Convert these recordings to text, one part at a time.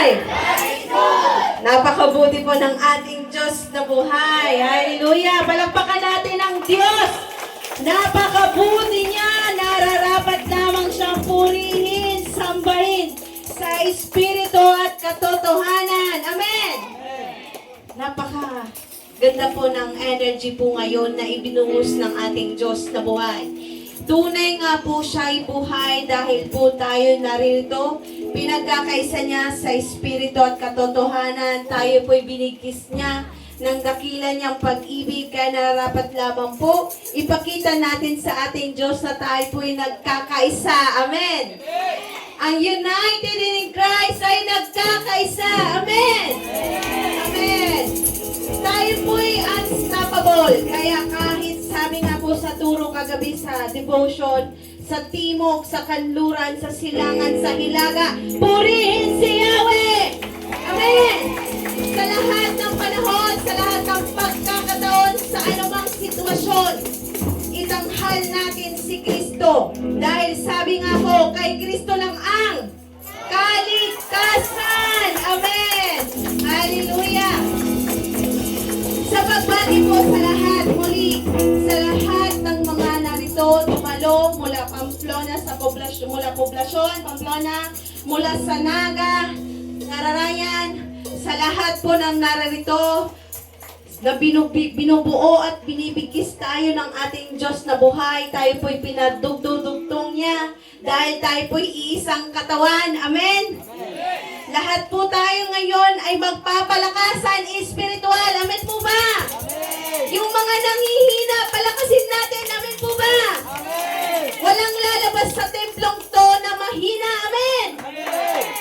buhay! Napakabuti po ng ating Diyos na buhay. Hallelujah! Palakpakan natin ang Diyos! Napakabuti niya! Nararapat lamang siyang purihin, sambahin sa Espiritu at katotohanan. Amen! Napaka-ganda po ng energy po ngayon na ibinuhos ng ating Diyos na buhay. Tunay nga po siya'y buhay dahil po tayo narito. Pinagkakaisa niya sa Espiritu at katotohanan. Tayo po'y binigkis niya ng dakila niyang pag-ibig. Kaya nararapat lamang po ipakita natin sa ating Diyos na tayo po'y nagkakaisa. Amen! Ang united in Christ ay nagkakaisa. Amen! Amen! Tayo po'y unstoppable. Kaya kahit sabi nga po sa turo kagabi sa devotion, sa timog, sa kanluran, sa silangan, sa hilaga, purihin si Yahweh! Amen! Sa lahat ng panahon, sa lahat ng pagkakataon, sa anumang sitwasyon, itanghal natin si Kristo. Dahil sabi nga po, kay Kristo lang ang kaligtasan! Amen! Hallelujah! Sa pagbati po sa lahat, muli, sa lahat ng mga narito, dumalo, mula Pamplona, mula Poblasyon, Pamplona, mula sa Naga, Nararayan, sa lahat po ng narito, na binubuo at binibigkis tayo ng ating Diyos na buhay. Tayo po'y pinadugtong niya dahil tayo po'y iisang katawan. Amen? Lahat po tayo ngayon ay magpapalakasan espiritual. Amen po ba? Yung mga nanghihina, palakasin natin. Amen po ba? Walang lalabas sa templong to na mahina. Amen?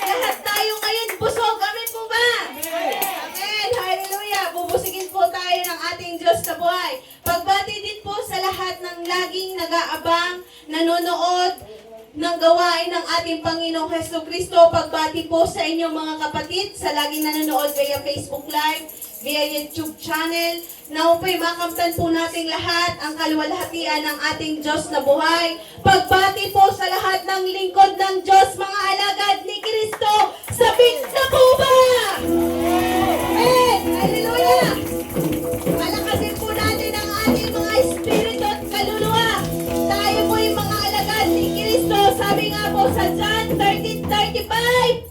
Lahat tayo ngayon busog. Amen po ba? Amen. Hallelujah. Bubusigin po tayo ng ating Diyos na buhay. Pagbati din po sa lahat ng laging nag-aabang, nanonood ng gawain ng ating Panginoong Jesucristo. Pagbati po sa inyong mga kapatid sa laging nanonood via Facebook Live, via YouTube channel. Naupay makamtan po nating lahat ang kaluwalhatian ng ating Diyos na buhay. Pagbati po sa lahat ng lingkod ng Diyos, mga alagad ni Kristo. Sabik na po ba? Amen! Hallelujah! Palakasin po natin ang ating mga espiritu at kaluluwa. Tayo po yung mga alagad ni Kristo. Sabi nga po sa John 13:35,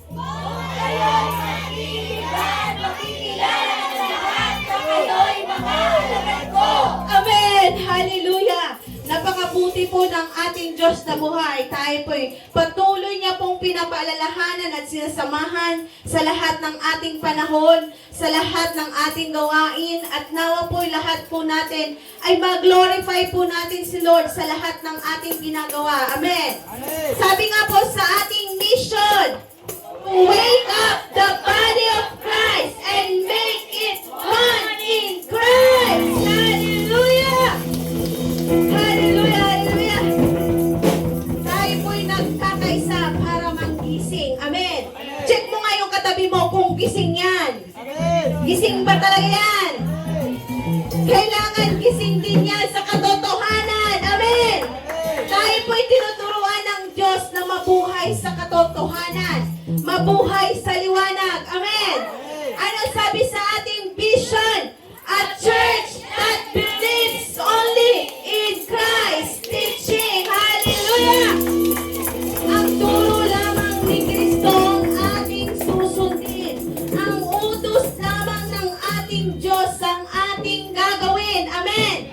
Amen! Hallelujah! Napakabuti po ng ating Diyos na buhay. Tayo po'y patuloy niya pong pinapaalalahanan at sinasamahan sa lahat ng ating panahon, sa lahat ng ating gawain, at nawa po'y lahat po natin ay mag-glorify po natin si Lord sa lahat ng ating ginagawa. Amen! Amen. Sabi nga po sa ating mission, wake up the body of Christ and make it one in Christ! Hallelujah! Hallelujah! Hallelujah! Tayo po'y nagkakaisa para manggising. Amen! Check mo nga yung katabi mo kung gising yan. Gising ba talaga yan? Kailangan gising din yan sa katotohanan. Amen! Tayo po'y tinuturuan ng Diyos na mabuhay sa katotohanan. Mabuhay sa liwanag. Amen! Ano sabi sa ating vision? A church that believes only in Christ teaching. Hallelujah! Ang turo lamang ni Kristo ang ating susundin. Ang utos lamang ng ating Diyos ang ating gagawin. Amen!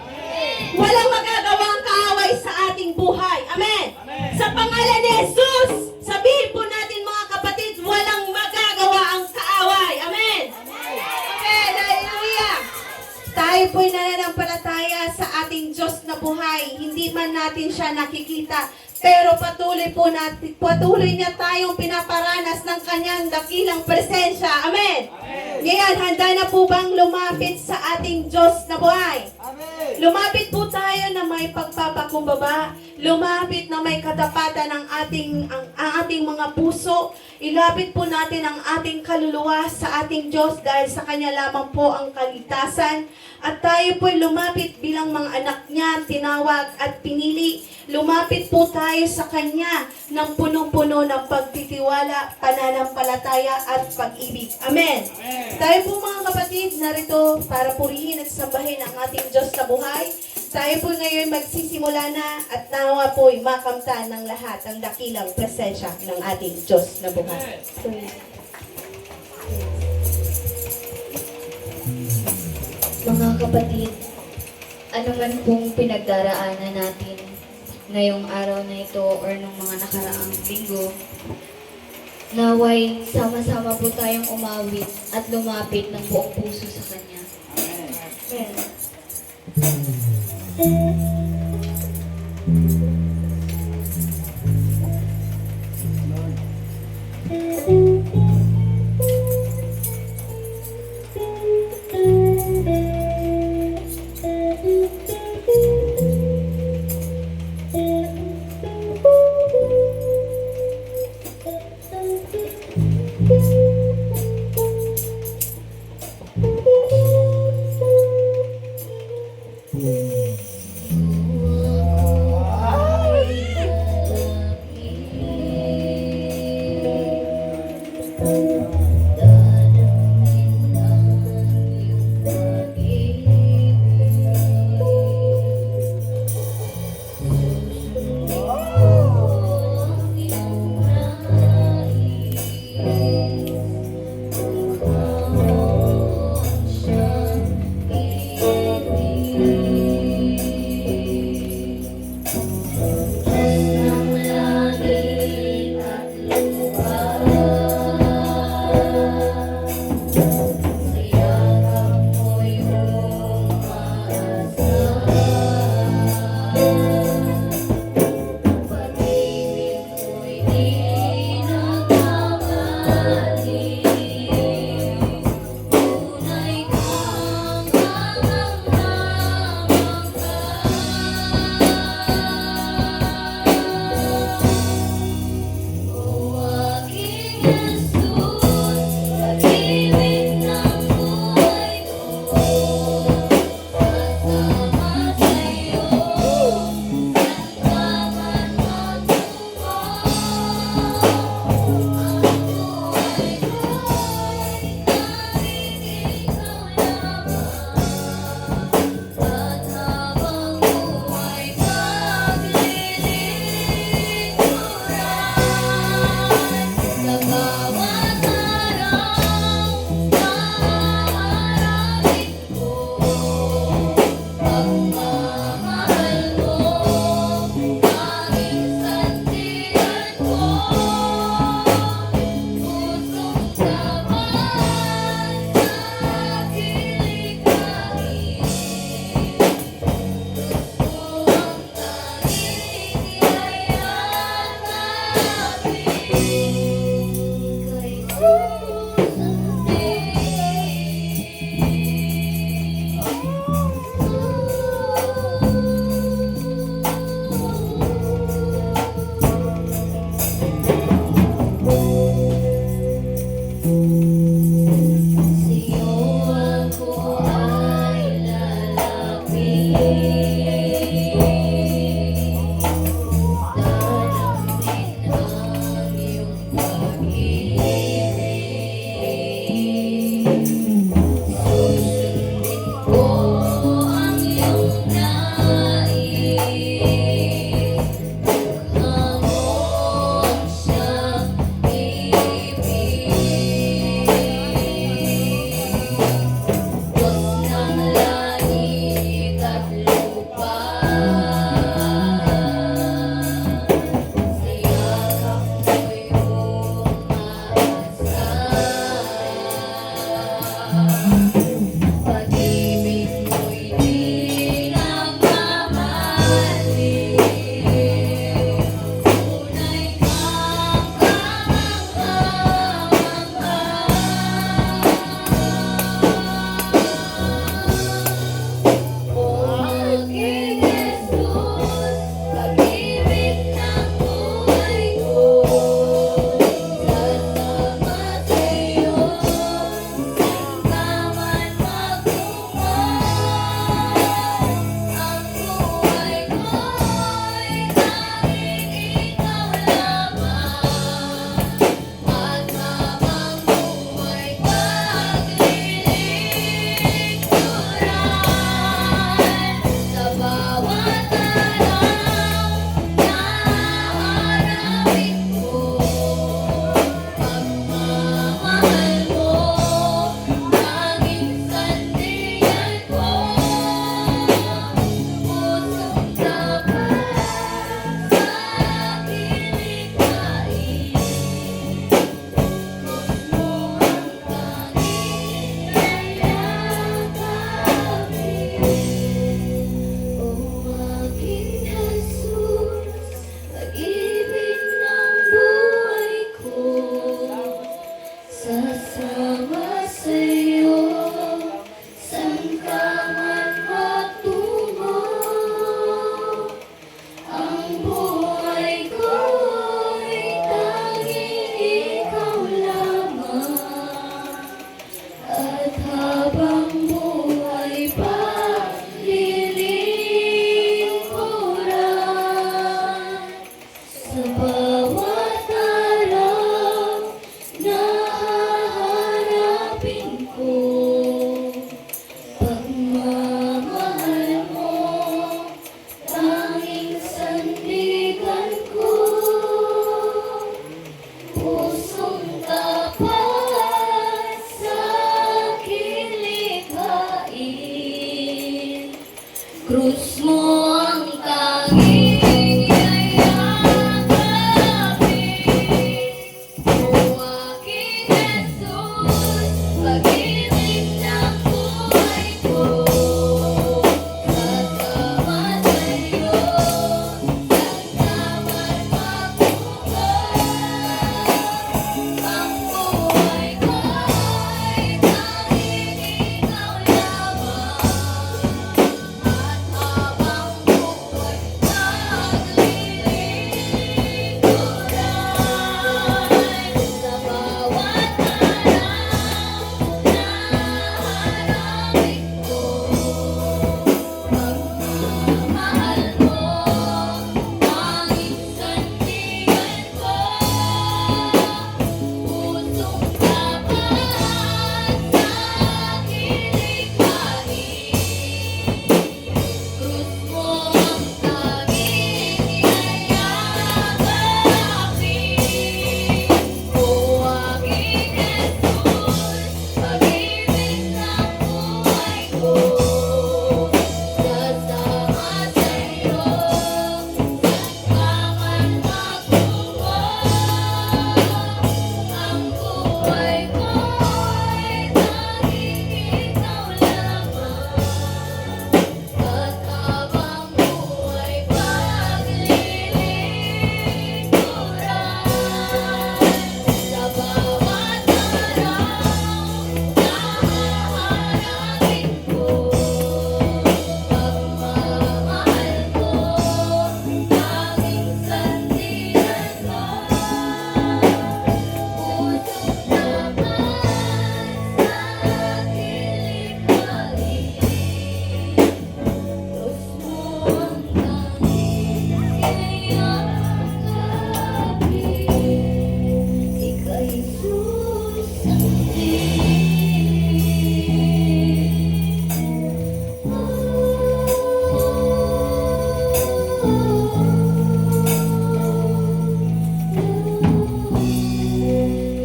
Walang magagawang kaaway sa ating buhay. Amen! Sa pangalan ni Jesus, sabihin po natin mga kapatid, walang magagawa ang kaaway. Amen! Amen! Hallelujah! Tayo po'y nananampalataya sa ating Diyos na buhay. Hindi man natin siya nakikita, pero patuloy niya tayong pinaparanas ng kanyang dakilang presensya. Amen! Ngayon, handa na po bang lumapit sa ating Diyos na buhay? Lumapit po tayo na may pagpapakumbaba. lumapit na may katapatan ang ating mga puso. Ilapit po natin ang ating kaluluwa sa ating Diyos dahil sa Kanya lamang po ang kaligtasan. At tayo po'y lumapit bilang mga anak niya, tinawag at pinili. Lumapit po tayo sa Kanya ng punong-puno ng pagtitiwala, pananampalataya at pag-ibig. Amen. Tayo po mga kapatid, narito para purihin at sambahin ang ating Diyos na buhay. Tayo po ngayon magsisimula na at nawa po'y makamtan ng lahat ang dakilang presensya ng ating Diyos na buhay. Mga kapatid, ano man pong pinagdaraanan natin ngayong araw na ito or nung mga nakaraang linggo, naway sama-sama po tayong umawit at lumapit ng buong puso sa Kanya. Amen.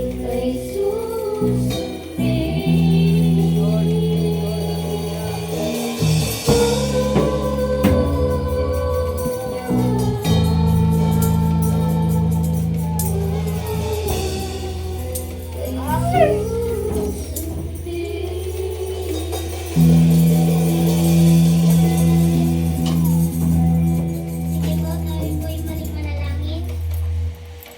Ika'y susundin. Sige po, tayo po'y muling manalangin.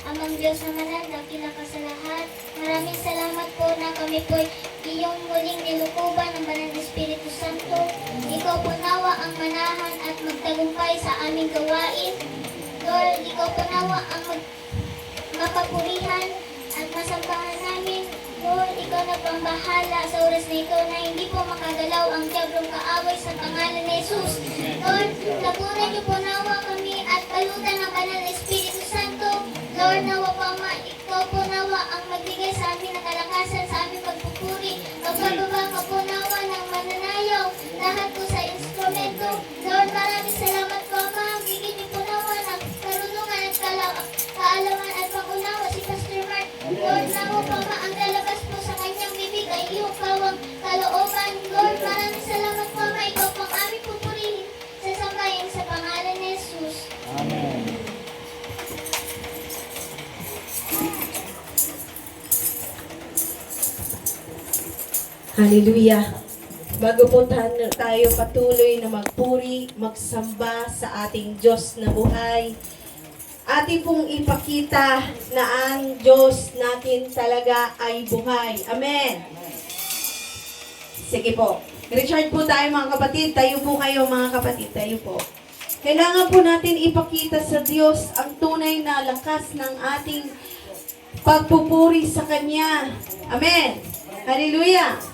Amang Diyos na manal, dakila ka sa lahat. Maraming salamat po na kami po'y iyong muling nilukuban ng Banal na Espiritu Santo. Ikaw po nawa ang manahan at magtagumpay sa aming gawain. Lord, ikaw po nawa ang mapapurihan at masambahan namin. Lord, ikaw na po ang bahala sa oras na ito na hindi po makagalaw ang diablong kaaway sa pangalan ni Jesus. Lord, tapunan niyo po nawa kami at balutan ng Banal na Espiritu Santo. Lord, nawa po Ama, ikaw po nawa ang magbigay sa amin ng kalakasan sa aming pagpupuri. Magpababa ka po nawa ng mananayaw, lahat po sa instrumento. Lord, maraming salamat po Ama. Bigyan niyo po nawa ng karunungan at kaalaman at pangunawa si Pastor Mark. Lord, nawa po Ama, ang lalabas po sa kanyang bibig ay iyong kawang kalooban. Lord, maraming salamat po Ama. Ikaw po ang aming pupurihin sa sambayan sa pangalan ni Jesus. Hallelujah. Bago po tayo patuloy na magpuri, magsamba sa ating Diyos na buhay, ating pong ipakita na ang Diyos natin talaga ay buhay. Amen. Sige po. Richard po tayo mga kapatid. Tayo po kayo mga kapatid. Tayo po. Kailangan po natin ipakita sa Diyos ang tunay na lakas ng ating pagpupuri sa Kanya. Amen. Hallelujah.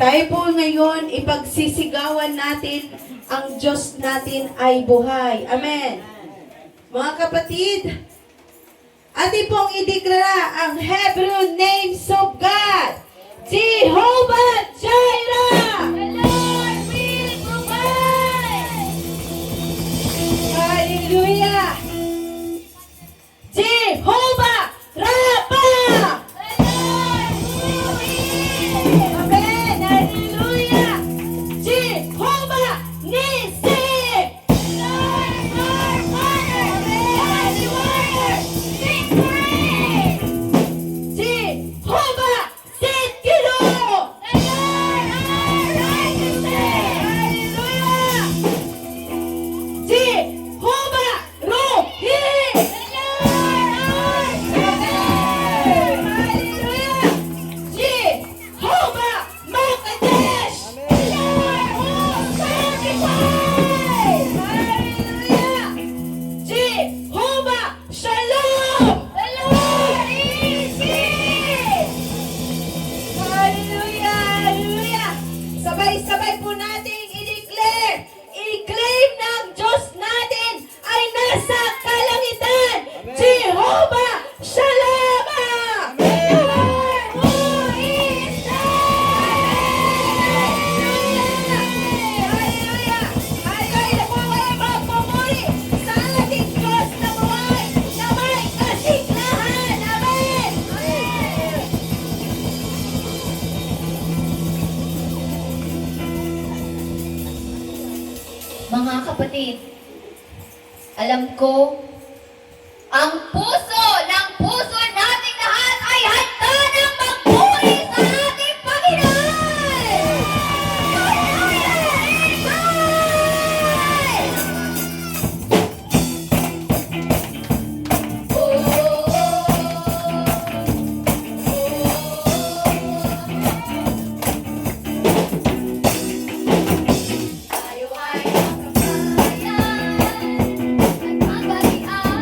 Tayo po ngayon, ipagsisigawan natin ang Diyos natin ay buhay. Amen. Mga kapatid, atin pong ideklara ang Hebrew names of God. Jehovah Jireh. The Lord will provide. Hallelujah. Jehovah Rapha. The Lord will heal. Amen. Hallelujah. Jehovah Nissi. Lord, Lord, Father, Holy Warrior, victory. Jehovah Tsidkenu. The Lord, our righteousness. Hallelujah. Jehovah Rohi. The Lord, our Savior. Hallelujah. Jehovah Makadesh. The Lord who sanctifies. Hallelujah. Jehovah Shalom. The Lord is peace. Hallelujah. Hallelujah. Sabay-sabay po nating i-declare, i-claim ng Diyos natin ay nasa kalangitan. Jehovah Shalom. The Lord who is Hallelujah. Hallelujah po kayo magpumuli sa ating Diyos na buhay na may kasiglahan. Amen. Mga kapatid, alam ko, ang puso ng puso nating lahat ay handa ng magpuri sa ating Panginoon! Tayo ay magkabayan at magbalian.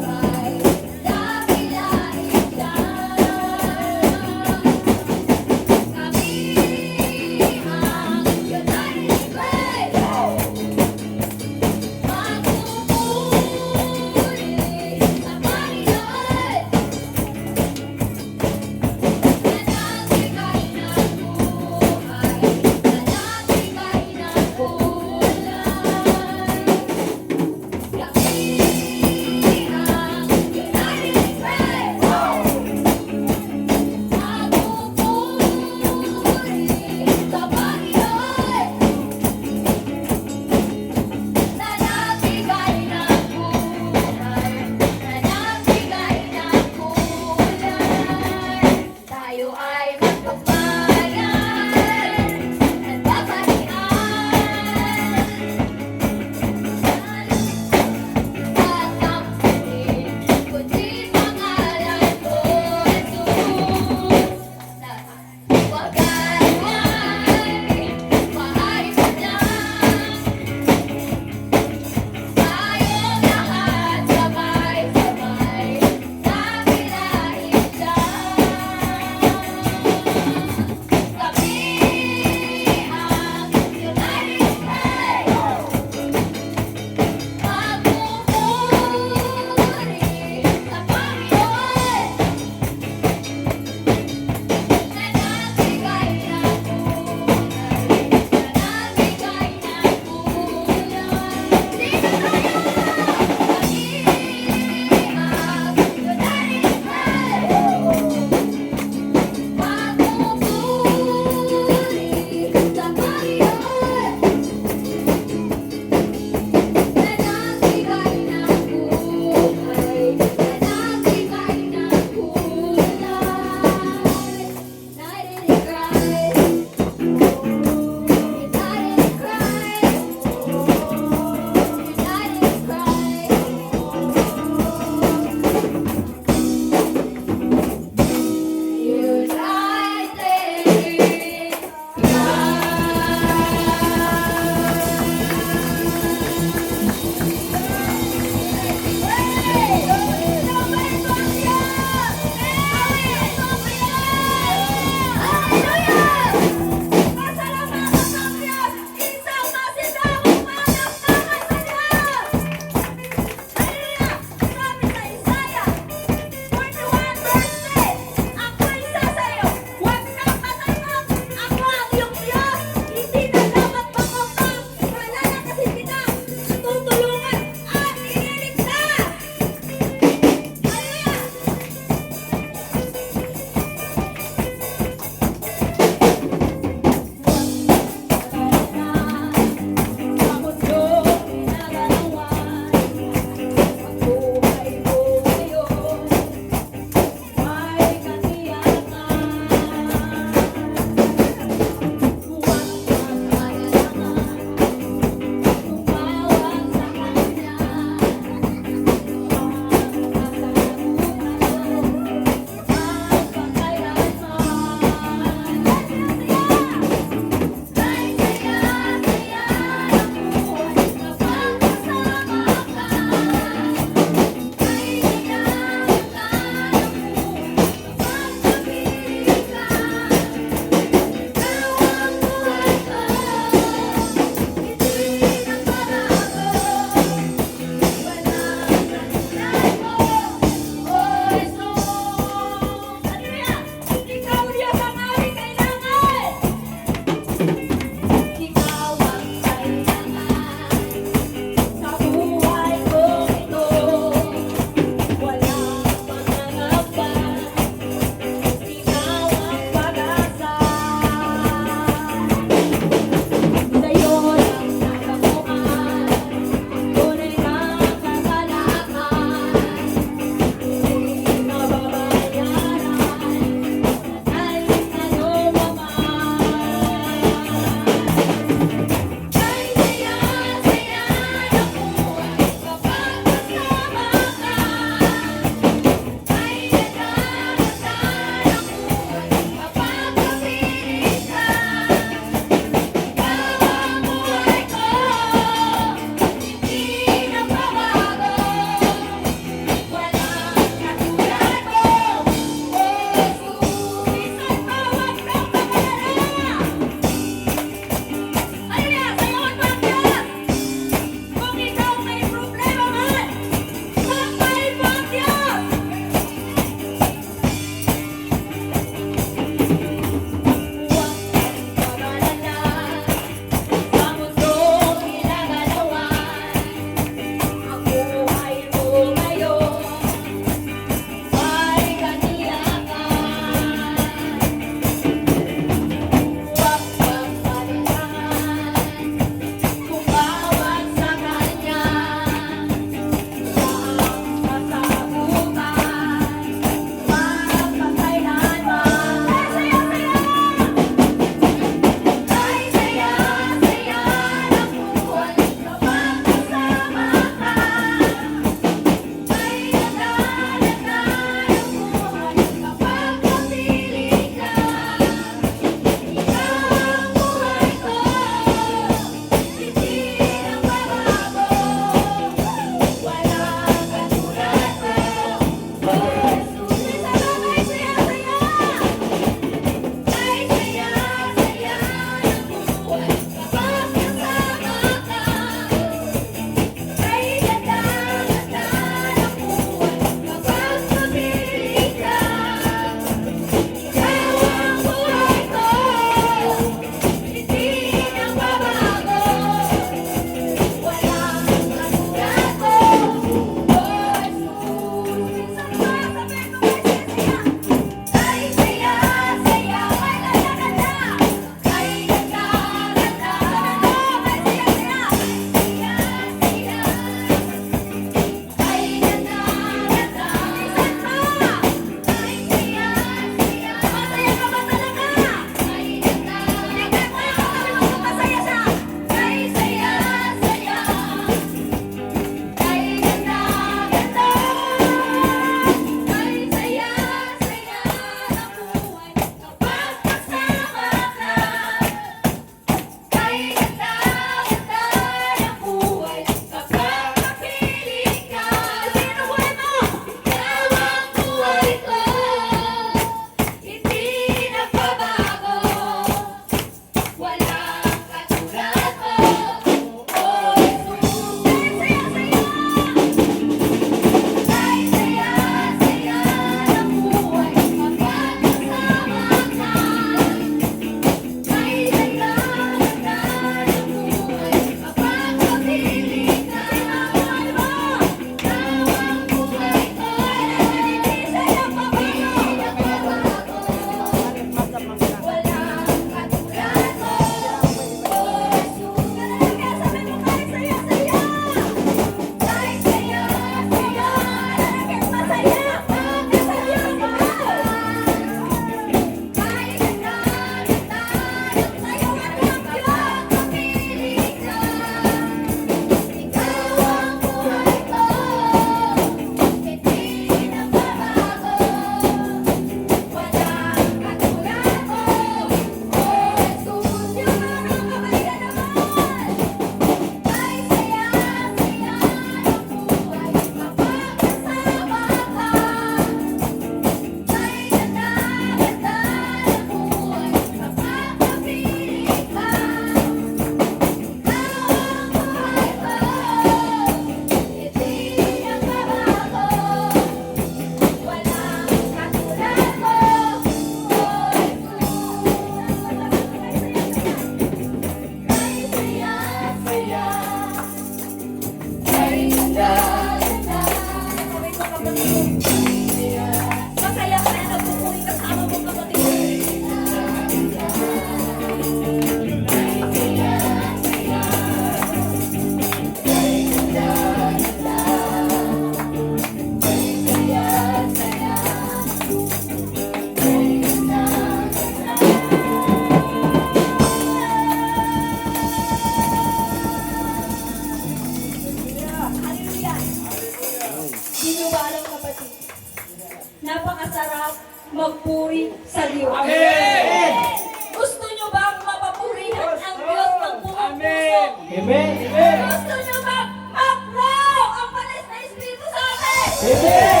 Amen. Amen. Gusto nyo mag-grow ang palis na Espiritu sa atin? Amen.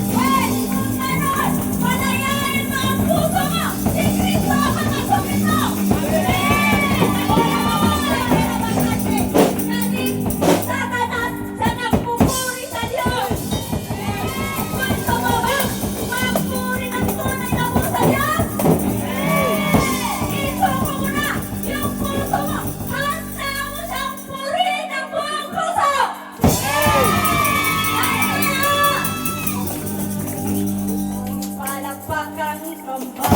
Hey, kung ganon, palayain mo ang puso mo. Si Kristo ang masungit mo. Wala mawawala ng bakante. Nandit sa kanan sa nagpupuri sa Diyos. Gusto mo ba magpuri ng tunay na mo sa Diyos? Isuko mo na yung puso mo. Handa mo siyang purihin ng buong puso. Hallelujah! Palakpakan kambal.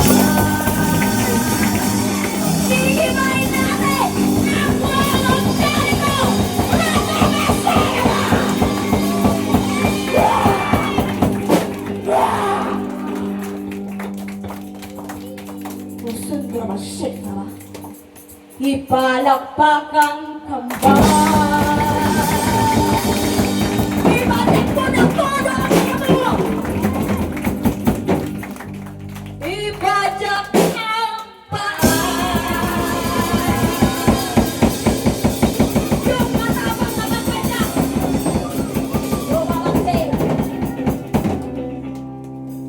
Hihimayin natin ang walong Jericho! Musun dramasik na. Ipalakpakan kambal. Ibatik mo ng todo ang kamay mo. Ibajak ang paa. Yung matapang na magkanya. Lumalamping.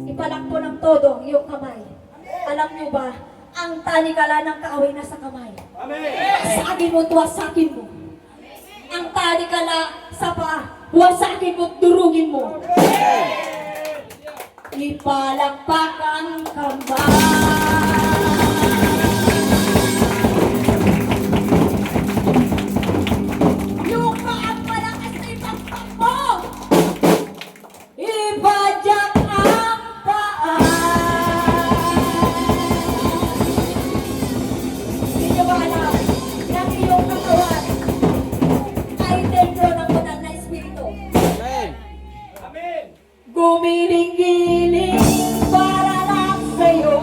Ipalakpo ng todo ang iyong kamay. Alam niyo ba, ang tanikala ng kaaway na sa kamay. Wasakin mo, wasakin mo. Ang tanikala sa paa, wasakin mo, durugin mo. Ipalakpakan kambal. Yung paa malakas na ipagpag mo. Ibajak ang paa. Hindi nyo ba alam na iyong katawan ay templo ng banal na Espiritu? Gumiling-giling para lang sa'yo.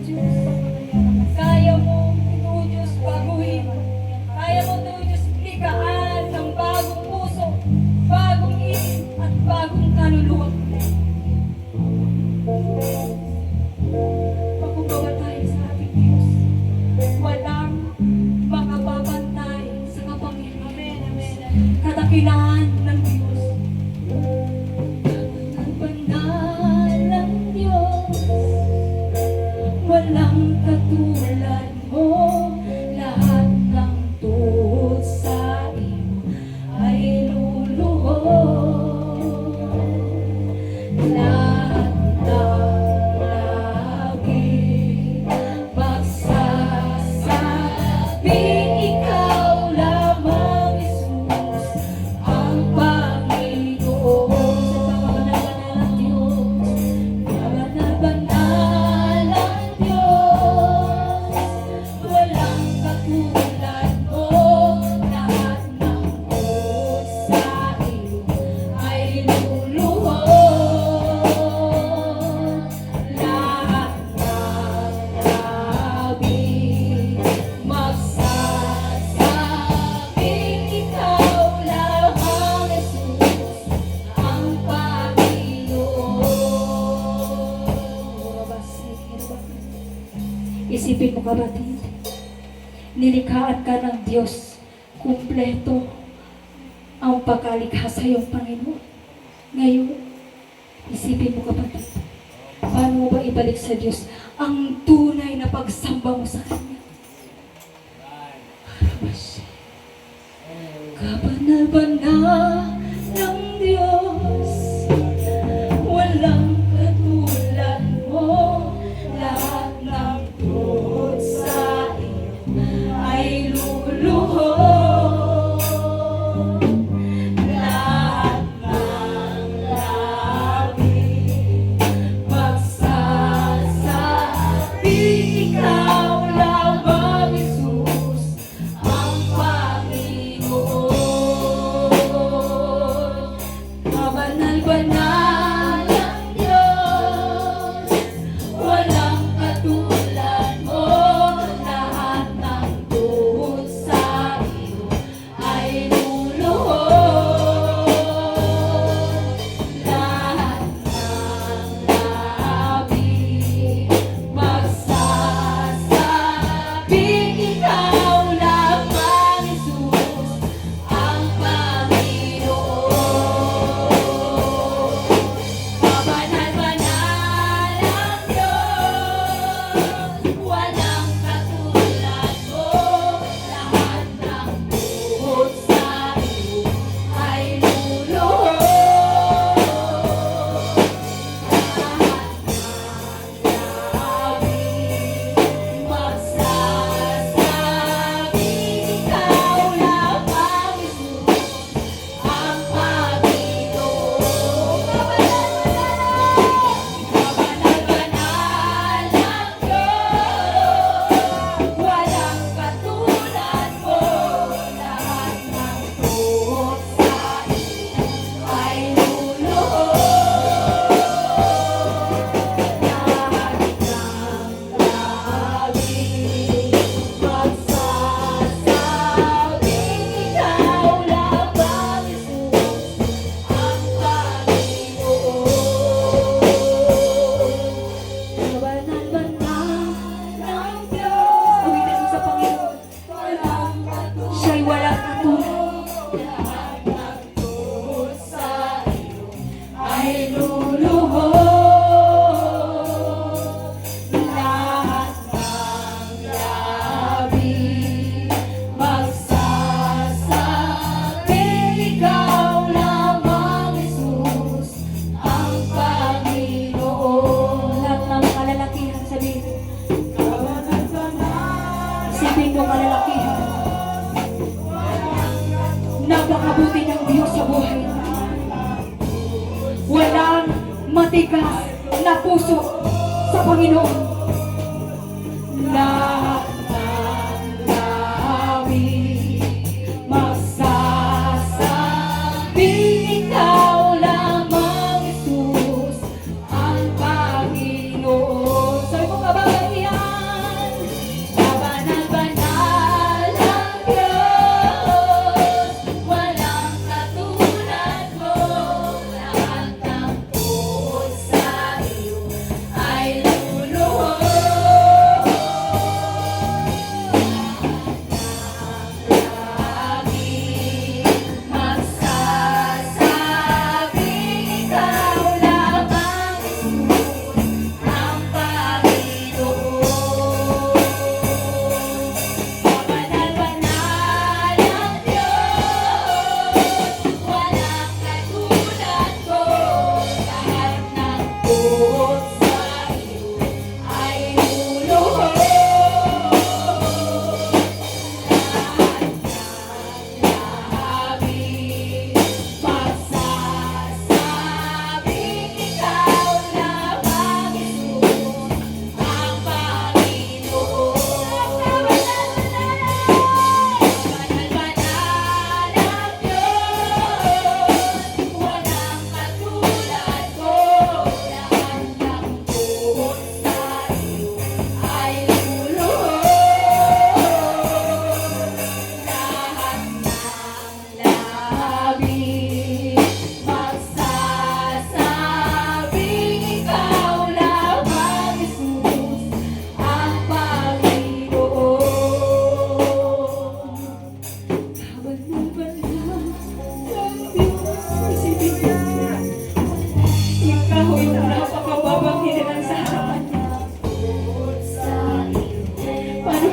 Diyos. Kaya mo, ito Diyos, baguhin. Kaya mo ito Diyos, likaan ng bagong puso, bagong isip, at bagong kaluluwa. Pagkugawa tayo sa ating Diyos. Walang makapapantay sa kapangyarihan. Kadakilaan ng Diyos. Ang banal ng Diyos. Walang katulad mo. Lahat ng tuhod sa iyo ay luluhod. Lahat ng lagi magsasabing ikaw lamang, Jesus, ang Panginoon. Sa kabanal-banal ng Diyos, walang katulad mo. Lahat ng tuhod sa iyo ay luluhod. Lahat ng labi magsasabing ikaw lamang, Jesus, ang Panginoon. Isipin mo, kapatid, nilikhaan ka ng Diyos, kumpleto ang pagkalikha sa iyong Panginoon. Ngayon, isipin mo, kapatid, paano mo ba ibalik sa Diyos ang tunay na pagsamba mo sa Kanya? Kabanal-banal ng Diyos, walang katulad mo. Lahat ng tuhod sa iyo ay luluhod. Lahat ng labi magsasabing ikaw lamang, Jesus, ang Panginoon. Kabanal-banal ng Diyos, walang katulad mo. Lahat ng tuhod sa iyo ay luluhod. Lahat ng labi magsasabing ikaw lamang, Jesus, ang Panginoon. Kabanal-banal ang Diyos, walang katulad mo. Lahat ng tuhod sa iyo ay luluhod. Lahat ng labi magsasabing ikaw lamang, Jesus, ang Panginoon. Kabanal-banal ng Diyos, walang katulad mo. Lahat ng tuhod sa iyo ay luluhod. Lahat ng labi magsasabing ikaw lamang, Jesus, ang Panginoon. Kabanal-banal ng Diyos. Awitin mo sa Panginoon. Siya'y walang katulad. Lahat ng tuhod sa iyo ay luluhod. Lahat ng labi magsasabing ikaw lamang, Jesus, ang Panginoon. Lahat ng kalalakihan, sabihin. Isipin mo, kalalakihan. Napakabuti ng Diyos sa buhay natin. Walang matigas na puso sa Panginoon. Lahat ng labi magsasabing ikaw lamang, Jesus, ang Panginoon. Sabi mo, kababaihan.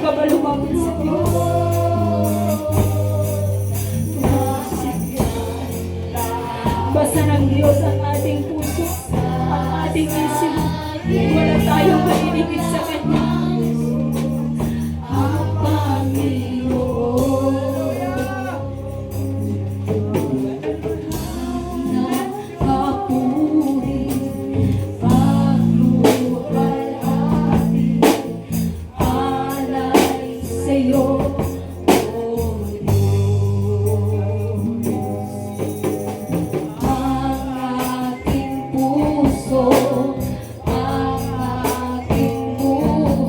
ka ba lumapit sa Diyos? Basta ng Diyos ang ating puso, ang ating isip. Wala tayong mailigid sa Kanya. Ang Panginoon. Nakapuri, pagluwalhati, alay sa'yo, O Diyos. Ang aking puso, ang aking buhay,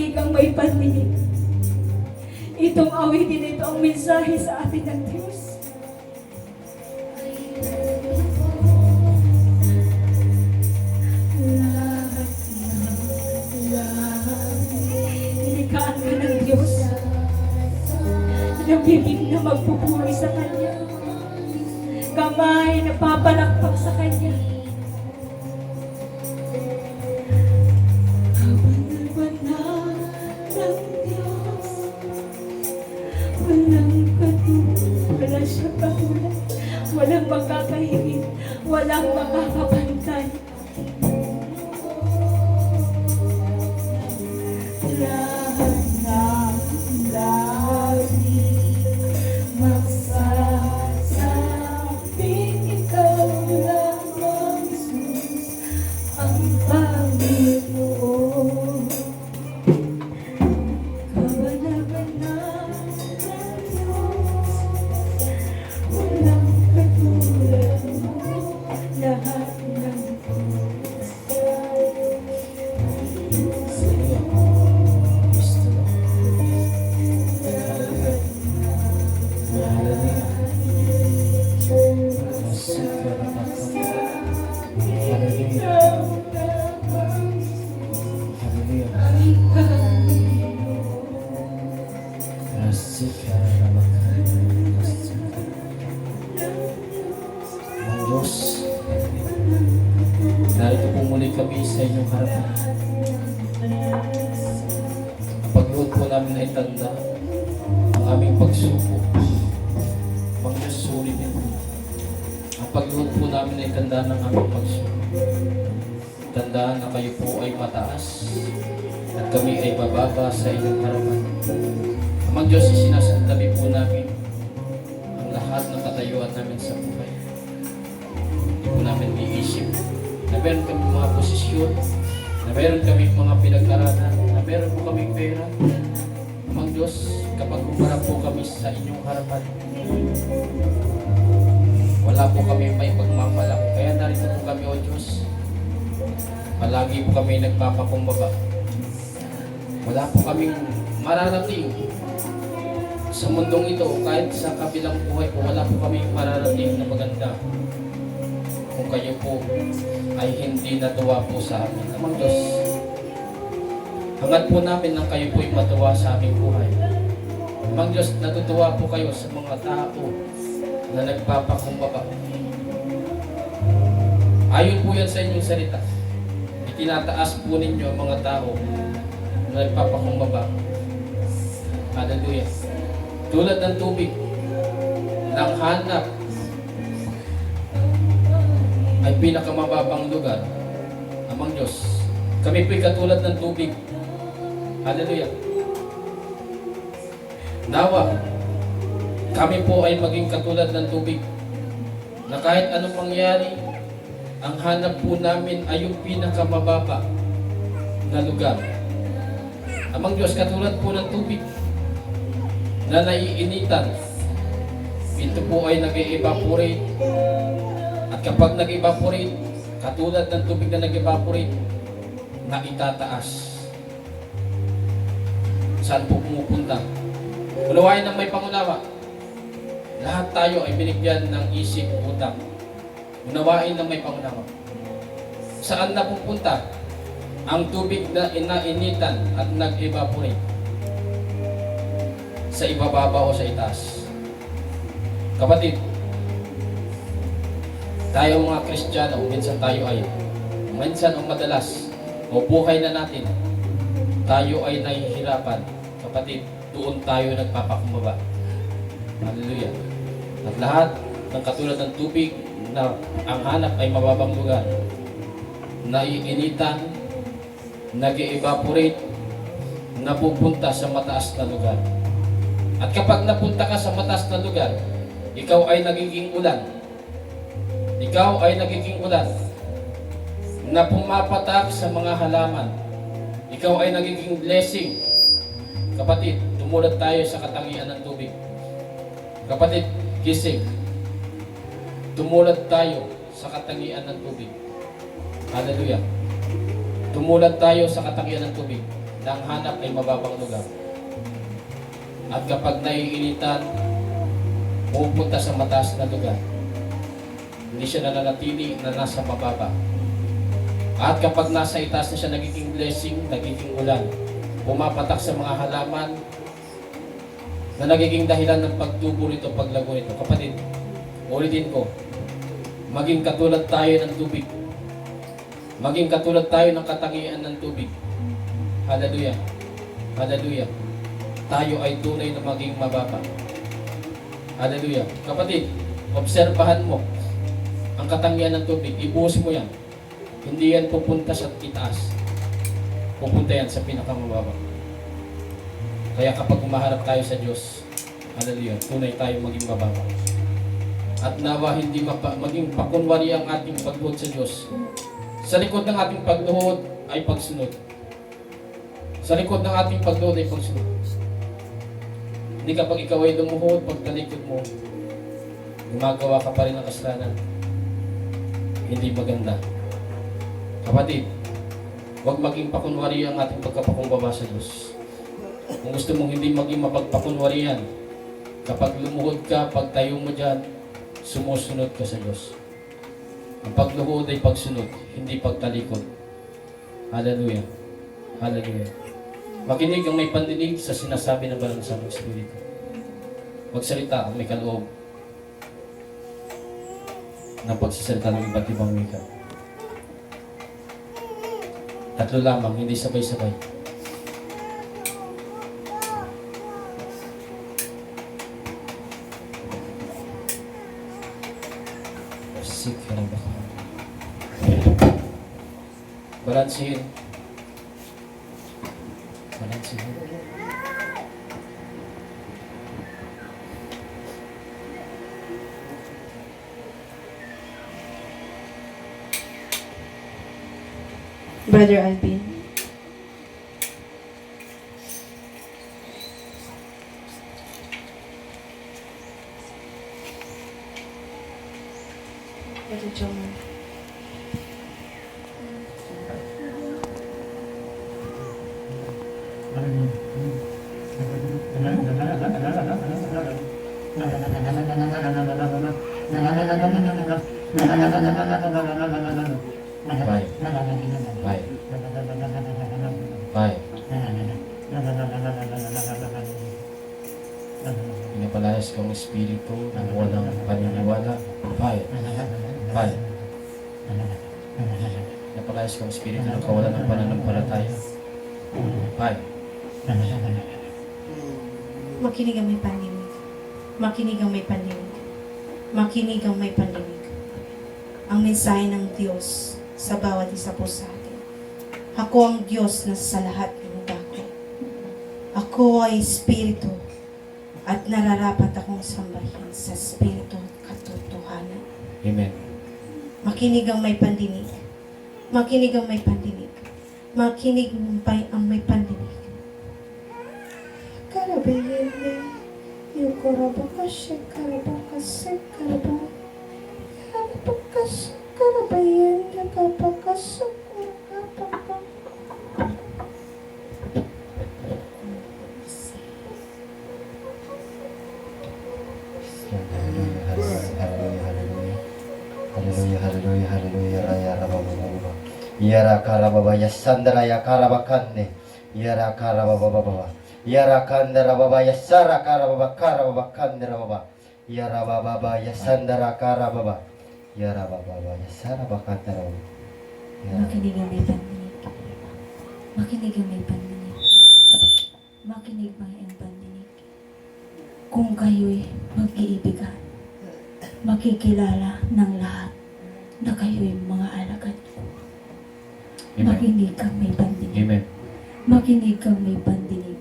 makinig ang may pandinig. Itong awitin ito ang mensahe sa atin ng Diyos. Lahat ng langit, nilikhaan ka ng Diyos. Nabibig na magpupuri sa Kanya. Kamay na papalakpak sa Kanya. Kabanal-banal ng Diyos. Walang katulad, wala siyang katulad. Walang makakahigit, walang makakapantay. Lahat ng langit magsasabing ikaw lamang, Jesus, ang Panginoon. Kabanal-banal ng Diyos, walang katulad mo. Lahat ng Ang Diyos, narito po muli kami sa inyong harapan. Ang pagluhod po namin ay tanda ang aming pagsuko. Mang Diyos, sulitin po. Ang pagluhod po namin ay tanda ng aming pagsuko. Tandaan na kayo po ay mataas at kami ay bababa sa inyong harapan. Amang Diyos, isinasantabi po namin ang lahat ng katayuan namin sa buhay. Hindi po namin iisip na meron kami mga posisyon, na meron kami mga pinag-aralan, na meron po kami pera. Amang Diyos, kapag kumpara po kami sa inyong harapan, wala po kami may pagmamalaki. Kaya narito po kami, O Diyos. Palagi po kami nagpapakumbaba. Wala po kaming mararating sa mundong ito, kahit sa kabilang buhay po, wala po kami mararating na maganda kung kayo po ay hindi natuwa po sa amin. Amang Diyos, hangad po namin nang kayo po ay matuwa sa aming buhay. Amang Diyos, natutuwa po kayo sa mga tao na nagpapakumbaba. Ayon po yan sa inyong salita. Itinataas po ninyo ang mga tao na nagpapakumbaba. Hallelujah. Tulad ng tubig, ng hanap ay pinakamababang lugar. Amang Diyos, kami po'y katulad ng tubig. Hallelujah. Nawa, kami po ay maging katulad ng tubig na kahit anong mangyari, ang hanap po namin ay yung pinakamababa na lugar. Amang Diyos, katulad po ng tubig na naiinitan, ito po ay nag-evaporate. At kapag nag-evaporate, katulad ng tubig na nag-evaporate, na itataas. Saan po pumupunta? Unawain ng may pangunawa. Lahat tayo ay binigyan ng isip utang. Unawain ng may pangunawa. Saan na pupunta ang tubig na inainitan at nag-evaporate? Sa ibababa o sa itaas? Kapatid, tayo mga Kristiyano, minsan o madalas, o buhay na natin, tayo ay nahihirapan. Kapatid, doon tayo nagpapakumbaba. Hallelujah. At lahat ng katulad ng tubig na ang hanap ay mababang lugar, naiinitan, nag-evaporate, napupunta sa mataas na lugar. At kapag napunta ka sa mataas na lugar, ikaw ay nagiging ulan. Ikaw ay nagiging ulan na pumapatak sa mga halaman. Ikaw ay nagiging blessing. Kapatid, tumulad tayo sa katangian ng tubig. Kapatid, gising. Tumulad tayo sa katangian ng tubig. Hallelujah. Tumulad tayo sa katangian ng tubig. na ang hanap ay mababang lugar. At kapag naiinitan, pupunta sa mataas na lugar. Hindi siya nananatili na nasa mababa. At kapag nasa itaas na siya, nagiging blessing, nagiging ulan. Pumapatak sa mga halaman na nagiging dahilan ng pagtubo nito, paglago nito. Kapatid, ulitin ko, maging katulad tayo ng tubig. Maging katulad tayo ng katangian ng tubig. Hallelujah. Hallelujah. Tayo ay tunay na maging mababa. Hallelujah. Kapatid, obserbahan mo ang katangian ng tubig. Ibuhos mo yan. Hindi yan pupunta sa itaas. Pupunta yan sa pinakamababa. Kaya kapag umaharap tayo sa Diyos, hallelujah, tunay tayo maging mababa. At nawa hindi maging pakunwari ang ating pagluhod sa Diyos. Sa likod ng ating pagluhod ay pagsunod. Sa likod ng ating pagluhod ay pagsunod. Hindi kapag ikaw ay lumuhod, pagtalikod mo, gumagawa ka pa rin ng kasalanan. Hindi maganda. Kapatid, huwag maging pakunwari ang ating pagkapakumbaba sa Diyos. Kung gusto mong hindi maging mapagpakunwari yan, kapag lumuhod ka, pagtayo mo dyan, sumusunod ka sa Diyos. Ang pagluhod ay pagsunod, hindi pagtalikod. Hallelujah. Hallelujah. Makinig ang may pandinig sa sinasabi ng Banal na Sanging Espiritu. Magsalita ang may kaloob ng pagsasalita ng iba't ibang wika. Tatlo lamang, hindi sabay-sabay. Sik ka na ba? Balansihin. Balansihin. Brother Alvin. Brother John. Bye. Bye. Bye. Pinapalayas kang espiritu ng walang paniniwala. Bye. Bye. Pinapalayas kang espiritu ng kawalan ng pananampalataya. Bye. Makinig ang may pandinig. Makinig ang may pandinig. Makinig ang may pandinig. Ang mensahe ng Diyos sa bawat isa po sa atin. Ako ang Diyos na sa lahat ng dako. Ako ay Espiritu at nararapat akong sambahin sa Espiritu at katotohanan. Amen. Makinig ang may pandinig. Makinig ang may pandinig. Makinig ang may pandinig. Karabeyende, yukorabakashe, karabakase, karabay. Karabakas, karabayende, karabakase, karabakase. Hallelujah, hallelujah, hallelujah, raya rabababa. Yara karababa yasandra ya karabakande. Yara karababa. Yara kandara baba yasara karababa karababa kandara baba. Yara baba yasandra karababa. Yara baba yasara bakandara baba. Makinig ang may pandinig. Makinig ang may pandinig. Makinig ang pandinig. Kung kayo'y mag-iibigan, makikilala ng lahat na kayo'y mga alagad ko. Amen. Makinig kang may pandinig. Amen. Makinig kang may pandinig.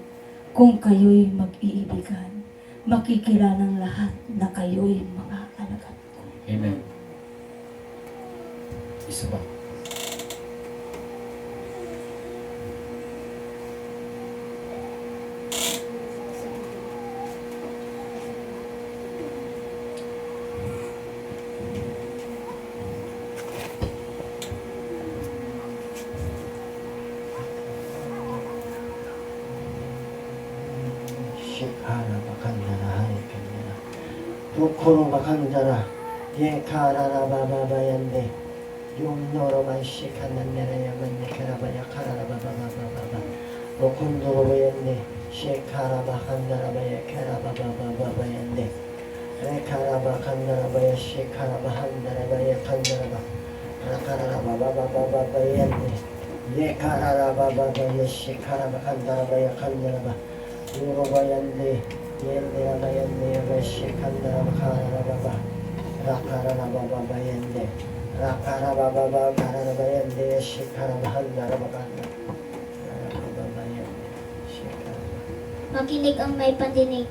Kung kayo'y mag-iibigan, makikilala ng lahat na kayo'y mga alagad ko. Amen. Isa ba? shikara bakandara hari kandara. Kokoro bakandara. Ye karara baba bayande. Yung noro man shikanandara yaman karabaya karara baba baba baba. Okundoro bayande. Shikara bakandara baya karaba baba baba yande. Rekara bakandara baya shikara bahandara baya kandara ba. Rakara baba baba baba yande. Ye karara baba baya shikara bakandara baya kandara ba. Yuro bayande. Yendera bayande baya shikandara bakara baba. Rakara baba bayande. Rakara baba baba karara bayande shikara bahandara bakandara. Baba bayande shikara. Makinig ang may pandinig.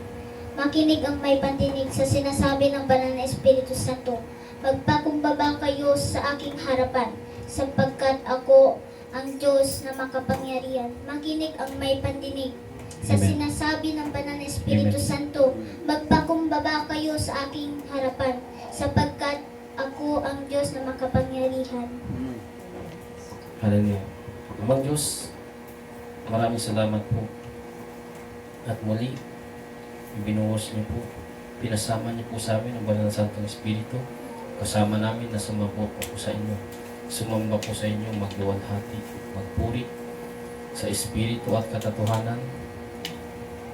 Makinig ang may pandinig sa sinasabi ng Banal na Espiritu Santo. Magpakumbaba kayo sa aking harapan, sapagkat ako ang Diyos na makapangyarihan. Makinig ang may pandinig sa Amen. sinasabi ng Banal na Espiritu Amen. Santo. Magpakumbaba kayo sa aking harapan, sapagkat ako ang Diyos na makapangyarihan. Hallelujah. Amang Diyos, maraming salamat po. At muli, ibinuhos niyo po, pinasama niyo po sa amin ang Banal na Santong Espiritu. Kasama namin na sumamba po sa inyo. Sumamba po sa inyo, magluwalhati, magpuri sa Espiritu at katotohanan.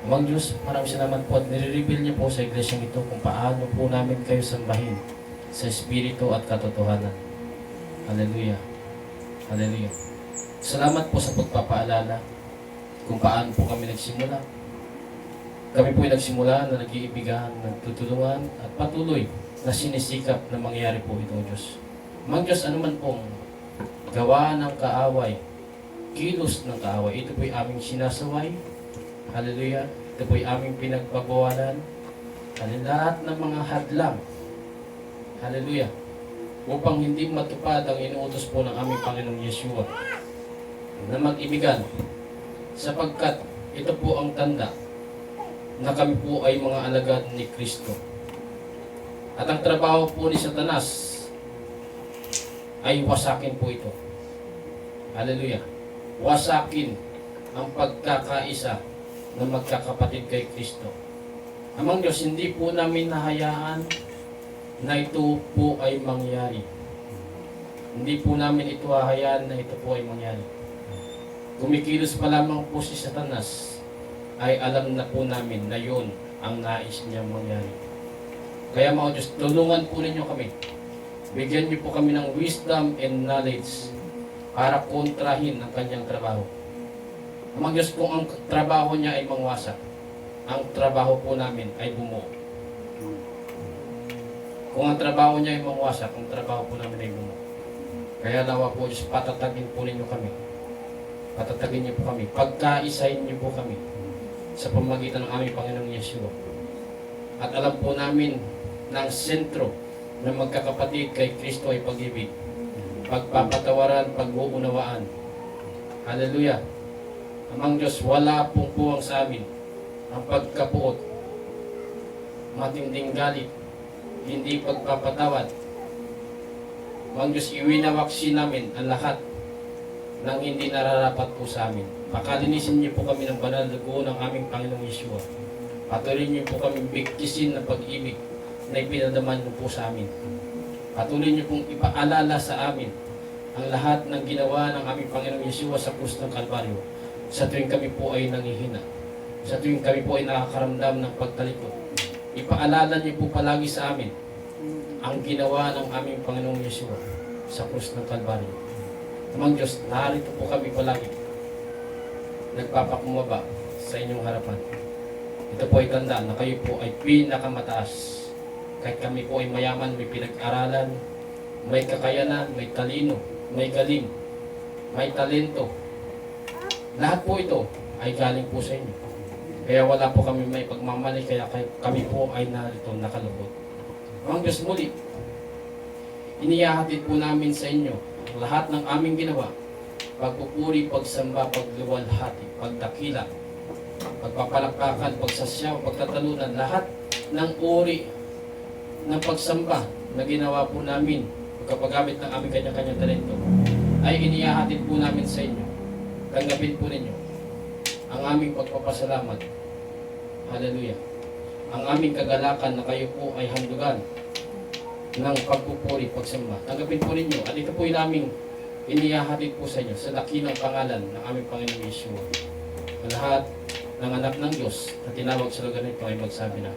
Amang Diyos, maraming salamat po at nire-reveal niyo po sa iglesyang ito kung paano po namin kayo sambahin sa Espiritu at katotohanan. Hallelujah. Hallelujah. Salamat po sa pagpapaalala kung paano po kami nagsimula. Kami po ay nagsimula na nag-iibigan, nagtutulungan at patuloy na sinisikap na mangyari po itong Diyos. Mang Diyos, anuman pong gawa ng kaaway, kilos ng kaaway, ito po ay aming sinasaway. Hallelujah. Ito po ay aming pinagpabawalan. Lahat ng mga hadlang. Hallelujah. Upang hindi matupad ang inuutos po ng aming Panginoong Yeshua na mag-ibigan, sapagkat ito po ang tanda na kami po ay mga alagad ni Kristo. At ang trabaho po ni Satanas ay wasakin po ito. Hallelujah. Wasakin ang pagkakaisa ng magkakapatid kay Kristo. Amang Diyos, hindi po namin nahayaan na ito po ay mangyari. Hindi po namin ito hahayaan na ito po ay mangyari. Kumikilos pa lamang po si Satanas, ay alam na po namin na yun ang nais niyang mangyari. Kaya mga Diyos, tulungan po ninyo kami. Bigyan niyo po kami ng wisdom and knowledge para kontrahin ang kanyang trabaho. Mga Diyos, kung ang trabaho niya ay mangwasak, ang trabaho po namin ay bumuo. Kung ang trabaho niya ay mangwasak, ang trabaho po namin ay bumuo. Kaya nawa po Diyos, patatagin po ninyo kami. Patatagin niyo po kami. Pagkaisahin niyo po kami sa pamamagitan ng aming Panginoong Yeshua. At alam po namin na ang sentro ng magkakapatid kay Kristo ay pag-ibig, pagpapatawaran, pag-uunawaan. Hallelujah. Amang Diyos, wala pong puwang sa amin ang pagkapuot, matinding galit, hindi pagpapatawad. Amang Diyos, iwinawaksin namin ang lahat ng hindi nararapat po sa amin. Pakalinisin niyo po kami ng banal na dugo ng aming Panginoong Yeshua. Patuloy niyo po kami bigkisin ng pag-ibig na ipinadaman niyo po sa amin. Patuloy niyo pong ipaalala sa amin ang lahat ng ginawa ng aming Panginoong Yeshua sa krus ng Kalbaryo sa tuwing kami po ay nangihina, sa tuwing kami po ay nakakaramdam ng pagtalikod. Ipaalala niyo po palagi sa amin ang ginawa ng aming Panginoong Yeshua sa krus ng Kalbaryo. Amang Diyos, narito po kami palagi, nagpapakumaba sa inyong harapan. Ito po ay tanda na kayo po ay pinakamataas. Kahit kami po ay mayaman, may pinag-aralan, may kakayanan, may talino, may galing, may talento. Lahat po ito ay galing po sa inyo. Kaya wala po kami may pagmamali, kaya kami po ay narito nakalubot. Amang Diyos, muli, inihahatid po namin sa inyo lahat ng aming ginawa, pagpupuri, pagsamba, pagluwalhati, pagdakila, pagpapalakpakan, pagsasyaw, pagtatalunan, lahat ng uri ng pagsamba na ginawa po namin pagkapagamit ng aming kanya-kanyang talento ay inihahatid po namin sa inyo. Tanggapin po ninyo ang aming pagpapasalamat Hallelujah. Ang aming kagalakan na kayo po ay handugan ng pagpupuri, pagsamba. Tanggapin po ninyo at ito po yung aming inihahatid po sa inyo sa dakilang pangalan ng aming Panginoong Yeshua. Ang lahat ng anak ng Diyos na tinawag sa lugar nito ay magsabi na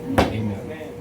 Amen.